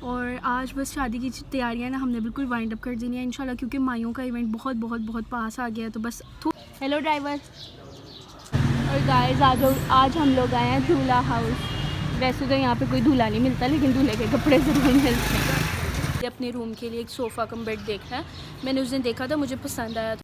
और आज बस शादी की तैयारियां ना हमने बिल्कुल वाइंड अप कर दी है इंशाल्लाह, क्योंकि माइयों का इवेंट बहुत बहुत बहुत पास आ गया है। तो बस हेलो ड्राइवर। और गाइस आज हम लोग आए हैं दूल्हा हाउस। वैसे तो यहाँ पे कोई दूल्हा नहीं मिलता, लेकिन दूल्हे के कपड़े ज़रूर मिलते हैं। अपने रूम के लिए एक सोफ़ा कम बेड देखना है। मैंने उस दिन देखा था, मुझे पसंद आया था।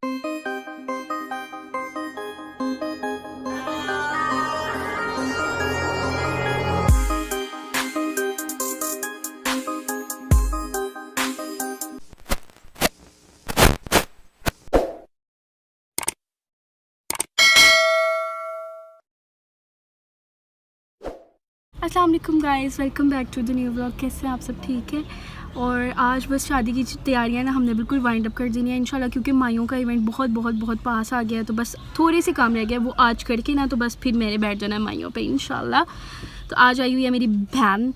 अस्सलाम वालेकुम guys, welcome back to the new vlog. कैसे हैं आप सब? ठीक है। और आज बस शादी की तैयारियां ना हमने बिल्कुल वाइंड अप कर दी है इंशाल्लाह, क्योंकि माइयों का इवेंट बहुत बहुत बहुत पास आ गया है। तो बस थोड़े से काम रह गया, वो आज करके ना तो बस फिर मैंने बैठ जाना है माइयों पे इंशाल्लाह। तो आज आई हुई है मेरी बहन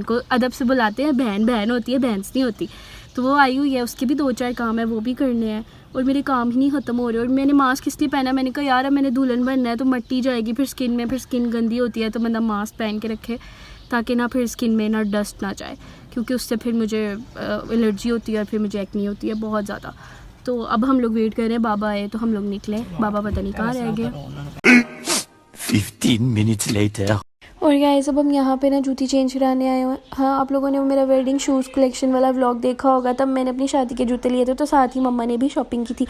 को अदब से बुलाते हैं, बहन होती है, भैंस नहीं होती। तो वो आई हुई है, उसके भी 2-4 काम है, वो भी करने हैं। और मेरे काम ही नहीं ख़त्म हो रहे। और मैंने मास्क इसलिए पहना, मैंने कहा यार अब मैंने दुल्हन बनना है तो मट्टी जाएगी फिर स्किन में, फिर स्किन गंदी होती है। तो बंदा मास्क पहन के रखे ताकि ना फिर स्किन में ना डस्ट ना जाए, क्योंकि उससे फिर मुझे एलर्जी होती है और फिर मुझे एक्नी होती है बहुत ज़्यादा। तो अब हम लोग वेट कर रहे हैं, बाबा आए तो हम लोग निकले। बाबा पता नहीं कहाँ रह गए। 15 minutes later. और गाइस अब हम यहाँ पे ना जूती चेंज कराने आए हैं। हाँ, आप लोगों ने मेरा वेडिंग शूज़ कलेक्शन वाला व्लॉग देखा होगा, तब मैंने अपनी शादी के जूते लिए थे। तो साथ ही मम्मा ने भी शॉपिंग की थी।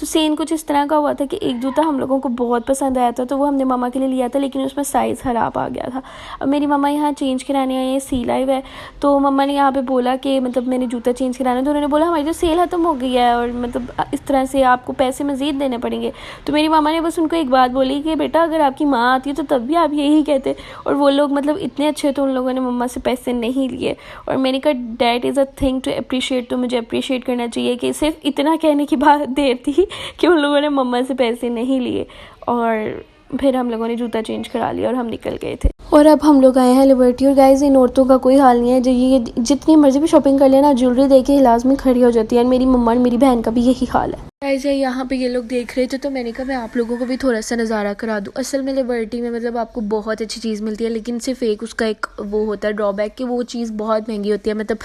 तो सीन कुछ इस तरह का हुआ था कि एक जूता हम लोगों को बहुत पसंद आया था, तो वो हमने मम्मा के लिए लिया था, लेकिन उसमें साइज़ ख़राब आ गया था। अब मेरी मम्मा यहाँ चेंज कराने आए हैं, सी लाइव है। तो मम्मा ने यहाँ पर बोला कि मतलब मैंने जूता चेंज कराना, तो उन्होंने बोला हमारी जो सेल ख़त्म हो गई है और मतलब इस तरह से आपको पैसे मज़ीद देने पड़ेंगे। तो मेरी मम्मा ने बस उनको एक बात बोली कि बेटा अगर आपकी माँ आती तो तब भी आप यही कहते। और वो लोग मतलब इतने अच्छे, तो उन लोगों ने मम्मा से पैसे नहीं लिए। और मैंने कहा that is a thing to appreciate, तो मुझे अप्रिशिएट करना चाहिए कि सिर्फ इतना कहने की बात देर थी कि उन लोगों ने मम्मा से पैसे नहीं लिए। और फिर हम लोगों ने जूता चेंज करा लिया और हम निकल गए थे। और अब हम लोग आए हैं लिबर्टी। और गाइस इन औरतों का कोई हाल नहीं है, जो ये जितनी मर्जी भी शॉपिंग कर लेना, ज्वेलरी देके इलाज में खड़ी हो जाती है। और मेरी मम्मा और मेरी बहन का भी यही हाल है। गाइस यहाँ पे ये लोग देख रहे थे, तो मैंने कहा मैं आप लोगों को भी थोड़ा सा नज़ारा करा दूँ। असल में लिबर्टी में मतलब आपको बहुत अच्छी चीज़ मिलती है, लेकिन सिर्फ एक उसका एक वो होता है ड्रॉबैक कि वो चीज़ बहुत महंगी होती है। मतलब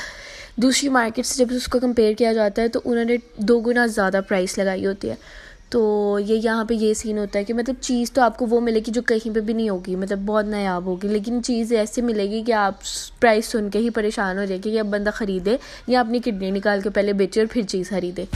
दूसरी मार्केट से जब उसको कंपेयर किया जाता है तो उन्होंने 2 गुना ज़्यादा प्राइस लगाई होती है। तो ये यहाँ पे ये सीन होता है कि मतलब चीज़ तो आपको वो मिलेगी जो कहीं पे भी नहीं होगी, मतलब बहुत नायाब होगी, लेकिन चीज़ ऐसे मिलेगी कि आप प्राइस सुन के ही परेशान हो जाएगी कि अब बंदा ख़रीदे या अपनी किडनी निकाल के पहले बेचे और फिर चीज़ ख़रीदे।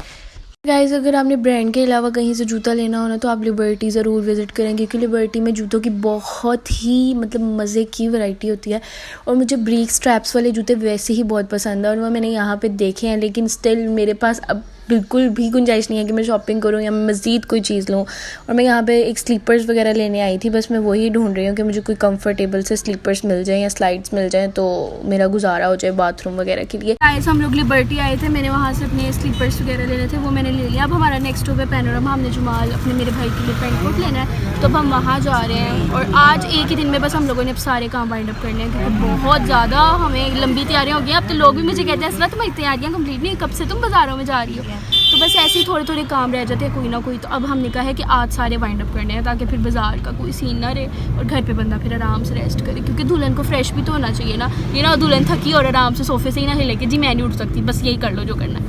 गाइस अगर आपने ब्रांड के अलावा कहीं से जूता लेना हो ना, तो आप लिबर्टी ज़रूर विज़िट करें, क्योंकि लिबर्टी में जूतों की बहुत ही मतलब मज़े की वैरायटी होती है। और मुझे ब्रीक स्ट्रैप्स वाले जूते वैसे ही बहुत पसंद है, और वो मैंने यहाँ पे देखे हैं, लेकिन स्टिल मेरे पास अब बिल्कुल भी गुंजाइश नहीं है कि मैं शॉपिंग करूँ या मैं मज़ीद कोई चीज़ लूँ। और मैं यहाँ पे एक स्लीपर्स वगैरह लेने आई थी, बस मैं वही ढूंढ रही हूँ कि मुझे कोई कंफर्टेबल से स्लीपर्स मिल जाएँ या स्लाइड्स मिल जाएँ, तो मेरा गुजारा हो जाए बाथरूम वगैरह के लिए। गाइस हम लोग लिबर्टी आए थे, मैंने वहाँ से अपने स्लीपर्स वगैरह लेने थे, वो मैंने ले लिया। अब हमारा नेक्स्ट स्टॉप है पैनोरमा। हमने जुमाल अपने मेरे भाई के लिए पेंट कोट लेना है, तो अब हम वहाँ जा रहे हैं। और आज एक ही दिन में बस हम लोगों ने अब सारे काम वाइंड अप करने हैं, क्योंकि बहुत ज़्यादा हमें लंबी तैयारियाँ हो गई। अब तो लोग भी मुझे कहते हैं असला तुम्हारी तैयारियाँ कंप्लीट नहीं, कब से तुम बाज़ारों में जा रही हो। तो बस ऐसे ही थोड़े थोड़े काम रह जाते हैं कोई ना कोई। तो अब हमने कहा है कि आज सारे वाइंड अप करने हैं, ताकि फिर बाज़ार का कोई सीन ना रहे और घर पे बंदा फिर आराम से रेस्ट करे, क्योंकि दुल्हन को फ्रेश भी तो होना चाहिए ना। ये ना दुल्हन थकी और आराम से सोफे से ही ना हिले कि जी मैं नहीं उठ सकती, बस यही कर लो जो करना है।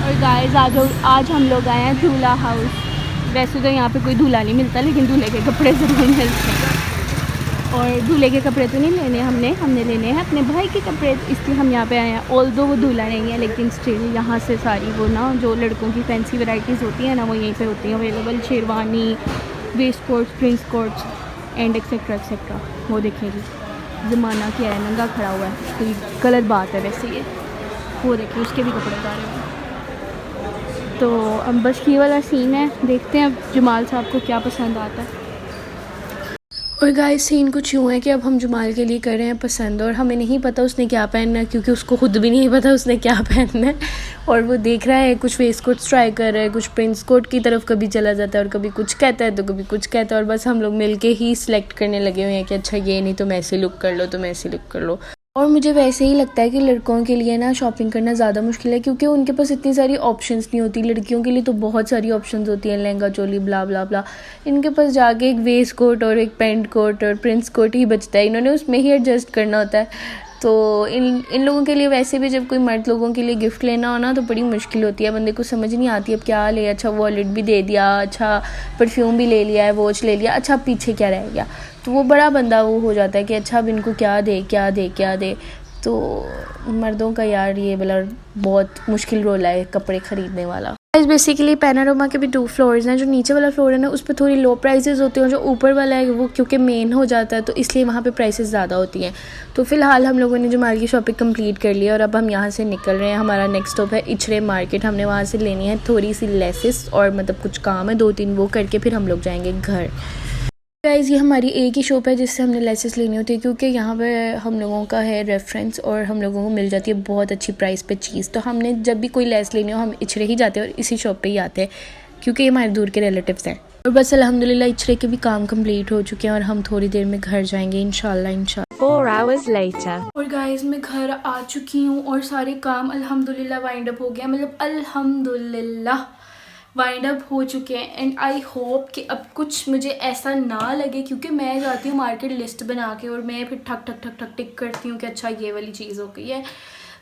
और गाइस आज हम लोग आए हैं दूल्हा हाउस। वैसे तो यहाँ पे कोई दूल्हा नहीं मिलता, लेकिन दूल्हे के कपड़े ज़रूर मिलते हैं। और दूल्हे के कपड़े तो नहीं लेने हमने लेने हैं अपने भाई के कपड़े, इसलिए हम यहाँ पे आए हैं। ऑल्दो वो दूल्हा नहीं है, लेकिन स्टिल यहाँ से सारी वो ना जो लड़कों की फैंसी वैराइटीज़ होती हैं ना, वो यहीं पे होती हैं available. Sherwani, waist coats, prince coats and etcetera etcetera. वो देखेंगे ज़माना क्या है, नंगा खड़ा हुआ है, कोई गलत बात है वैसे ये। वो देखिए उसके भी कपड़े उतारे हुए हैं। तो अब बस ये वाला सीन है, देखते हैं अब जमाल साहब को क्या पसंद आता है। और गाइस सीन कुछ यूँ है कि अब हम जमाल के लिए कर रहे हैं पसंद, और हमें नहीं पता उसने क्या पहनना है, क्योंकि उसको खुद भी नहीं पता उसने क्या पहनना है। और वो देख रहा है, कुछ वेस्ट कोट्स ट्राई कर रहा है, कुछ प्रिंस कोट की तरफ कभी चला जाता है और कभी कुछ कहता है तो कभी कुछ कहता है। और बस हम लोग मिलके ही सिलेक्ट करने लगे हुए हैं कि अच्छा ये नहीं तो मैं ऐसे लुक कर लो, तो मैं ऐसे लुक कर लो। और मुझे वैसे ही लगता है कि लड़कों के लिए ना शॉपिंग करना ज़्यादा मुश्किल है, क्योंकि उनके पास इतनी सारी ऑप्शंस नहीं होती। लड़कियों के लिए तो बहुत सारी ऑप्शंस होती हैं, लहंगा चोली ब्ला ब्ला ब्ला। इनके पास जाके एक वेस्ट कोट और एक पैंट कोट और प्रिंस कोट ही बचता है, इन्होंने उसमें ही एडजस्ट करना होता है। तो इन लोगों के लिए वैसे भी जब कोई मर्द लोगों के लिए गिफ्ट लेना हो ना तो बड़ी मुश्किल होती है, बंदे को समझ नहीं आती अब क्या ले। अच्छा वॉलेट भी दे दिया, अच्छा परफ्यूम भी ले लिया है, वॉच ले लिया, अच्छा पीछे क्या रह गया। तो वो बड़ा बंदा वो हो जाता है कि अच्छा अब इनको क्या दे क्या दे क्या दे। तो मर्दों का यार ये वाला बहुत मुश्किल रोल है कपड़े ख़रीदने वाला। बेसिकली पैनारोमा के भी 2 फ्लोर्स हैं। जो नीचे वाला फ्लोर है ना उस पर थोड़ी लो प्राइसेस होती हैं, जो ऊपर वाला है वो क्योंकि मेन हो जाता है तो इसलिए वहाँ पे प्राइसेस ज़्यादा होती हैं। तो फ़िलहाल हम लोगों ने जो माल की शॉपिंग कंप्लीट कर लिया और अब हम यहाँ से निकल रहे हैं। हमारा नेक्स्ट स्टॉप है इचरे मार्केट। हमने वहाँ से लेनी है थोड़ी सी लेसेस और मतलब कुछ काम है 2-3, वो करके फिर हम लोग जाएंगे घर। गाइस ये हमारी एक ही शॉप है जिससे हमने लेसेस लेनी होती है, क्योंकि यहाँ पे हम लोगों का है रेफरेंस और हम लोगों को मिल जाती है बहुत अच्छी प्राइस पे चीज़। तो हमने जब भी कोई लेस लेनी हो हम इचरे ही जाते हैं और इसी शॉप पे ही आते हैं, क्योंकि ये हमारे दूर के रिलेटिव्स हैं। और बस अल्हम्दुलिल्लाह इचरे के भी काम कंप्लीट हो चुके हैं और हम थोड़ी देर में घर जाएंगे इंशाल्लाह। 4 hours later. और गाइस मैं घर आ चुकी हूँ और सारे काम अल्हम्दुलिल्लाह वाइंड अप हो गया, मतलब अल्हम्दुलिल्लाह वाइंड अप हो चुके हैं। एंड आई होप कि अब कुछ मुझे ऐसा ना लगे, क्योंकि मैं जाती हूँ मार्केट लिस्ट बना के और मैं फिर ठक ठक ठक ठक टिक करती हूँ कि अच्छा ये वाली चीज़ हो गई है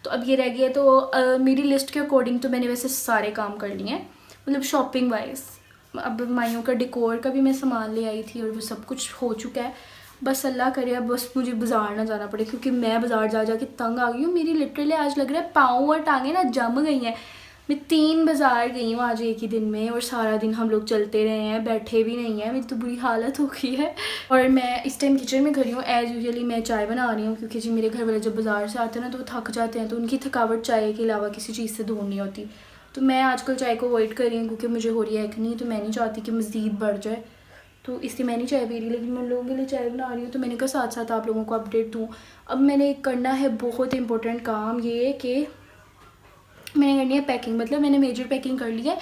तो अब ये रह गई है। तो मेरी लिस्ट के अकॉर्डिंग तो मैंने वैसे सारे काम कर लिए हैं, मतलब शॉपिंग वाइज। अब माइयों का डेकोर का भी मैं सामान ले आई थी और वो सब कुछ हो चुका है। बस अल्लाह करे अब बस मुझे बाज़ार ना जाना पड़े, क्योंकि मैं बाज़ार जा जा के तंग आ गई हूँ। मेरी लिटरली आज लग रहा है पाँव और टांगें ना जम गई हैं। मैं 3 बाज़ार गई हूँ आज एक ही दिन में और सारा दिन हम लोग चलते रहे हैं, बैठे भी नहीं हैं। मेरी तो बुरी हालत हो गई है। और मैं इस टाइम किचन में खड़ी हूँ। एज़ यूजुअली मैं चाय बना रही हूँ, क्योंकि जी मेरे घर वाले जब बाज़ार से आते हैं ना तो वो थक जाते हैं, तो उनकी थकावट चाय के अलावा किसी चीज़ से दूर नहीं होती। तो मैं आजकल चाय को अवॉइड कर रही हूँ क्योंकि मुझे हो रही है एक्ने, तो मैं नहीं चाहती कि मज़ीद बढ़ जाए, तो इसलिए मैं नहीं चाय पी रही। लेकिन मैं लोगों के लिए चाय बना रही हूँ तो मैंने कहा साथ साथ आप लोगों को अपडेट दूँ। अब मैंने करना है बहुत इंपॉर्टेंट काम, ये कि मैंने करनी है पैकिंग। मतलब मैंने मेजर पैकिंग कर ली है,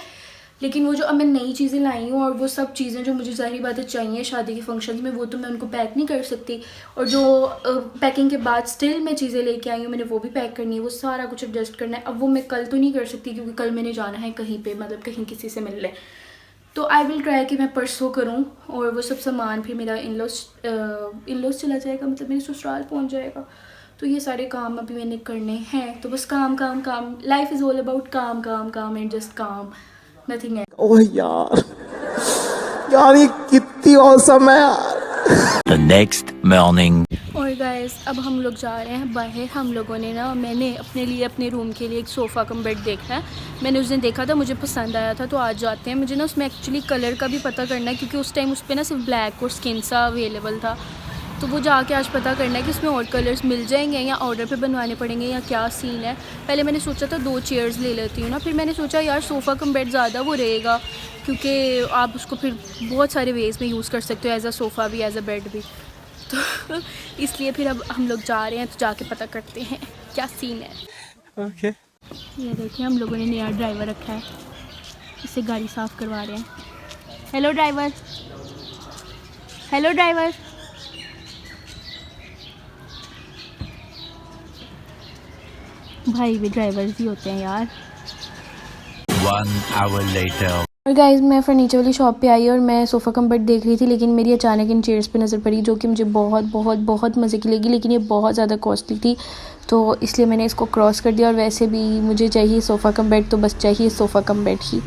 लेकिन वो जो अब मैं नई चीज़ें लाई हूँ और वो सब चीज़ें जो मुझे ज़ाहिर बात है चाहिए शादी के फंक्शन में, वो तो मैं उनको पैक नहीं कर सकती। और जो पैकिंग के बाद स्टिल मैं चीज़ें लेके आई हूँ मैंने वो भी पैक करनी है, वो सारा कुछ एडजस्ट करना है। अब वो मैं कल तो नहीं कर सकती क्योंकि कल मैंने जाना है कहीं पे, मतलब कहीं किसी से मिलने। तो आई विल ट्राई कि मैं परसों करूँ और वो सब सामान फिर मेरा इन-लॉज चला जाएगा, मतलब मेरे ससुराल पहुँच जाएगा। तो ये सारे काम अभी मैंने करने हैं। तो बस काम काम काम, लाइफ इज़ ऑल अबाउट काम काम काम एंड जस्ट काम, नथिंग है। ओह यार यार ये कितनी औसम है यार। The next morning. और गाइस अब हम लोग जा रहे हैं बाहर। हम लोगों ने ना, मैंने अपने लिए अपने रूम के लिए एक सोफ़ा कम बेड देखा है। मैंने उस दिन देखा था, मुझे पसंद आया था, तो आज जाते हैं। मुझे ना उसमें एक्चुअली कलर का भी पता करना है, क्योंकि उस टाइम उस पर ना सिर्फ ब्लैक और स्किन सा अवेलेबल था। तो वो जाके आज पता करना है कि उसमें और कलर्स मिल जाएंगे या ऑर्डर पे बनवाने पड़ेंगे या क्या सीन है। पहले मैंने सोचा था 2 चेयर्स ले लेती हूँ ना, फिर मैंने सोचा यार सोफ़ा कम बेड ज़्यादा वो रहेगा, क्योंकि आप उसको फिर बहुत सारे वेज़ में यूज़ कर सकते हो, एज़ अ सोफ़ा भी एज़ अ बेड भी। तो इसलिए फिर अब हम लोग जा रहे हैं, तो जाके पता करते हैं क्या सीन है। ओके ये देखिए हम लोगों ने नया ड्राइवर रखा है, इससे गाड़ी साफ़ करवा रहे हैं। Hello driver, hello driver. भाई भी ड्राइवर्स ही होते हैं यार। 1 hour later. और गाइस मैं फर्नीचर वाली शॉप पे आई और मैं सोफ़ा कम बेड देख रही थी, लेकिन मेरी अचानक इन चेयर्स पे नज़र पड़ी जो कि मुझे बहुत बहुत बहुत मज़े की लगी, लेकिन ये बहुत ज़्यादा कॉस्टली थी, तो इसलिए मैंने इसको क्रॉस कर दिया। और वैसे भी मुझे चाहिए सोफ़ा कम बेड, तो बस चाहिए सोफ़ा कम बेड ही।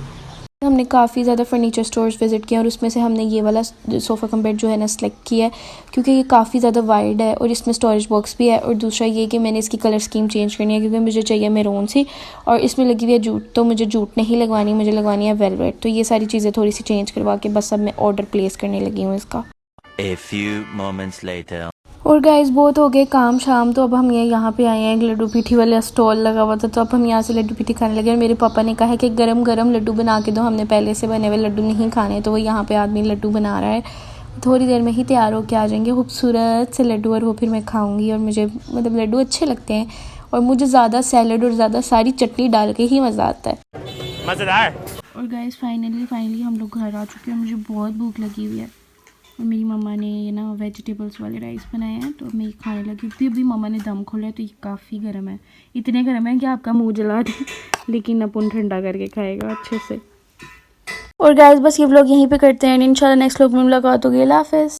हमने काफ़ी ज़्यादा फर्नीचर स्टोर्स विज़िट किए और उसमें से हमने ये वाला सोफ़ा कम बेड जो है ना सेलेक्ट किया है, क्योंकि ये काफ़ी ज़्यादा वाइड है और इसमें स्टोरेज बॉक्स भी है। और दूसरा ये कि मैंने इसकी कलर स्कीम चेंज करनी है, क्योंकि मुझे चाहिए मैरून सी और इसमें लगी हुई है जूट, तो मुझे जूट नहीं लगवानी, मुझे लगवानी है वेलवेट। तो ये सारी चीज़ें थोड़ी सी चेंज करवा के बस अब मैं ऑर्डर प्लेस करने लगी हूँ इसका। A few moments later. और गाइस बहुत हो गए काम शाम, तो अब हम ये यहाँ पे आए हैं। एक लड्डू पीठी वाला स्टॉल लगा हुआ था, तो अब हम यहाँ से लड्डू पीठी खाने लगे। और मेरे पापा ने कहा है कि गरम गरम लड्डू बना के दो, हमने पहले से बने हुए लड्डू नहीं खाने, तो वो यहाँ पे आदमी लड्डू बना रहा है। थोड़ी देर में ही तैयार होके आ जाएंगे खूबसूरत से लड्डू, और वो फिर मैं खाऊंगी। और मुझे मतलब लड्डू अच्छे लगते हैं और मुझे ज़्यादा सैलड और ज़्यादा सारी चटनी डाल के ही मज़ा आता है, मजेदार। और गाइस फाइनली हम लोग घर आ चुके हैं। मुझे बहुत भूख लगी हुई है, और मेरी मम्मा ने ये ना वेजिटेबल्स वाले राइस बनाए हैं, तो मैं खाने लगी थी। अभी मम्मा ने दम खोला है, तो ये काफ़ी गर्म है, इतने गर्म है कि आपका मुंह जला दे, लेकिन अपन ठंडा करके खाएगा अच्छे से। और गाइस बस ये व्लॉग यहीं पे करते हैं, इंशाल्लाह नेक्स्ट व्लॉग में मुलाकात होगी। अल्लाह हाफ़िज़।